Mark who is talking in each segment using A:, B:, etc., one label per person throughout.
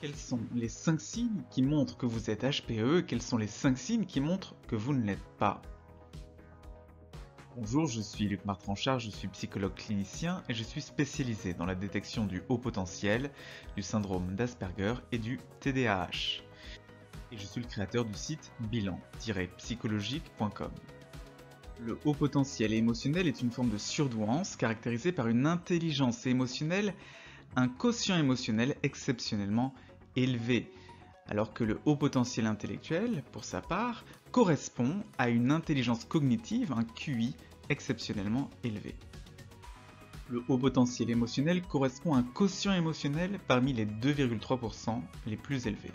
A: Quels sont les 5 signes qui montrent que vous êtes HPE et quels sont les 5 signes qui montrent que vous ne l'êtes pas? Bonjour, je suis Luc Martranchard, je suis psychologue clinicien et je suis spécialisé dans la détection du haut potentiel, du syndrome d'Asperger et du TDAH. Et je suis le créateur du site bilan-psychologique.com. Le haut potentiel émotionnel est une forme de surdouance caractérisée par une intelligence émotionnelle, un quotient émotionnel exceptionnellement élevé, alors que le haut potentiel intellectuel, pour sa part, correspond à une intelligence cognitive, un QI, exceptionnellement élevé. Le haut potentiel émotionnel correspond à un quotient émotionnel parmi les 2,3% les plus élevés.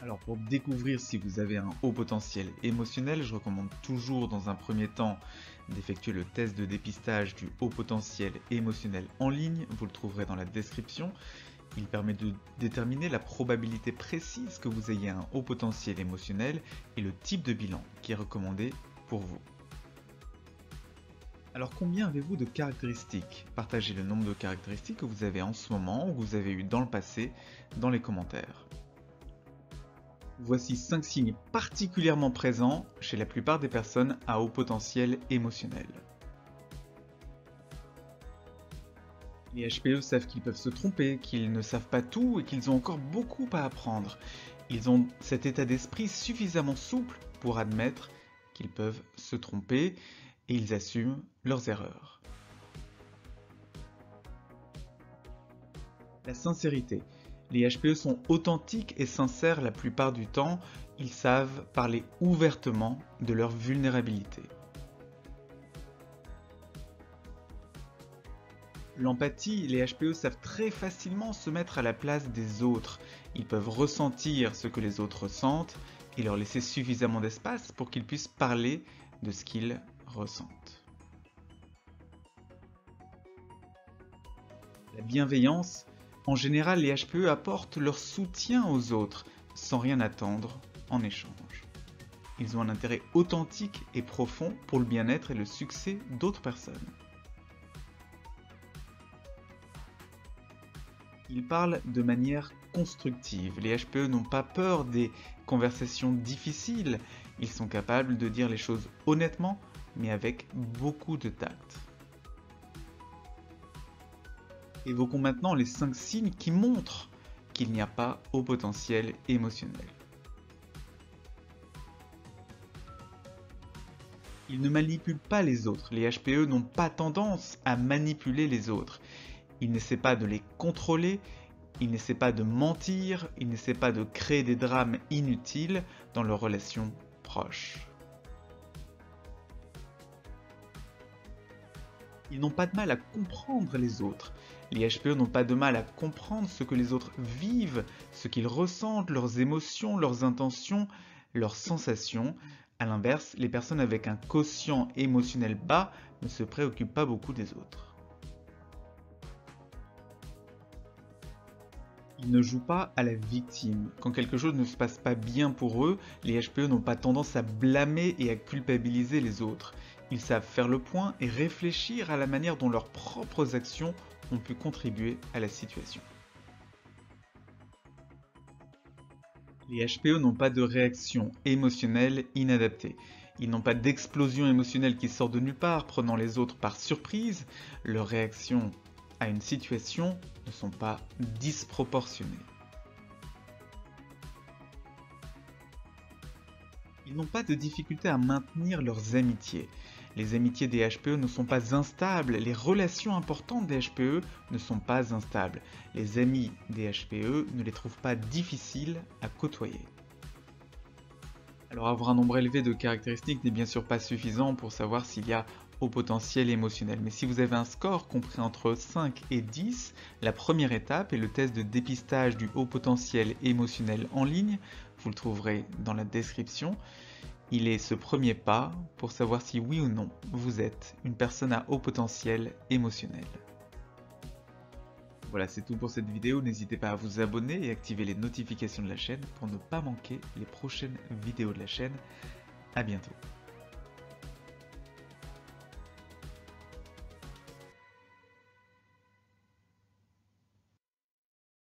A: Alors pour découvrir si vous avez un haut potentiel émotionnel, je recommande toujours dans un premier temps d'effectuer le test de dépistage du haut potentiel émotionnel en ligne, vous le trouverez dans la description. Il permet de déterminer la probabilité précise que vous ayez un haut potentiel émotionnel et le type de bilan qui est recommandé pour vous. Alors combien avez-vous de caractéristiques? Partagez le nombre de caractéristiques que vous avez en ce moment ou que vous avez eu dans le passé dans les commentaires. Voici 5 signes particulièrement présents chez la plupart des personnes à haut potentiel émotionnel. Les HPE savent qu'ils peuvent se tromper, qu'ils ne savent pas tout et qu'ils ont encore beaucoup à apprendre. Ils ont cet état d'esprit suffisamment souple pour admettre qu'ils peuvent se tromper et ils assument leurs erreurs. La sincérité. Les HPE sont authentiques et sincères la plupart du temps, ils savent parler ouvertement de leur vulnérabilité. L'empathie, les HPE savent très facilement se mettre à la place des autres. Ils peuvent ressentir ce que les autres ressentent et leur laisser suffisamment d'espace pour qu'ils puissent parler de ce qu'ils ressentent. La bienveillance. En général, les HPE apportent leur soutien aux autres, sans rien attendre en échange. Ils ont un intérêt authentique et profond pour le bien-être et le succès d'autres personnes. Ils parlent de manière constructive. Les HPE n'ont pas peur des conversations difficiles. Ils sont capables de dire les choses honnêtement, mais avec beaucoup de tact. Évoquons maintenant les 5 signes qui montrent qu'il n'y a pas haut potentiel émotionnel. Ils ne manipulent pas les autres. Les HPE n'ont pas tendance à manipuler les autres. Ils n'essaient pas de les contrôler, ils n'essaient pas de mentir, ils n'essaient pas de créer des drames inutiles dans leurs relations proches. Ils n'ont pas de mal à comprendre les autres. Les HPE n'ont pas de mal à comprendre ce que les autres vivent, ce qu'ils ressentent, leurs émotions, leurs intentions, leurs sensations. A l'inverse, les personnes avec un quotient émotionnel bas ne se préoccupent pas beaucoup des autres. Ils ne jouent pas à la victime. Quand quelque chose ne se passe pas bien pour eux, les HPE n'ont pas tendance à blâmer et à culpabiliser les autres. Ils savent faire le point et réfléchir à la manière dont leurs propres actions ont pu contribuer à la situation. Les HPE n'ont pas de réaction émotionnelle inadaptée. Ils n'ont pas d'explosion émotionnelle qui sort de nulle part, prenant les autres par surprise. Leurs réactions à une situation ne sont pas disproportionnées. Ils n'ont pas de difficulté à maintenir leurs amitiés. Les amitiés des HPE ne sont pas instables, les relations importantes des HPE ne sont pas instables. Les amis des HPE ne les trouvent pas difficiles à côtoyer. Alors avoir un nombre élevé de caractéristiques n'est bien sûr pas suffisant pour savoir s'il y a haut potentiel émotionnel. Mais si vous avez un score compris entre 5 et 10, la première étape est le test de dépistage du haut potentiel émotionnel en ligne. Vous le trouverez dans la description. Il est ce premier pas pour savoir si oui ou non vous êtes une personne à haut potentiel émotionnel. Voilà, c'est tout pour cette vidéo. N'hésitez pas à vous abonner et activer les notifications de la chaîne pour ne pas manquer les prochaines vidéos de la chaîne. À bientôt.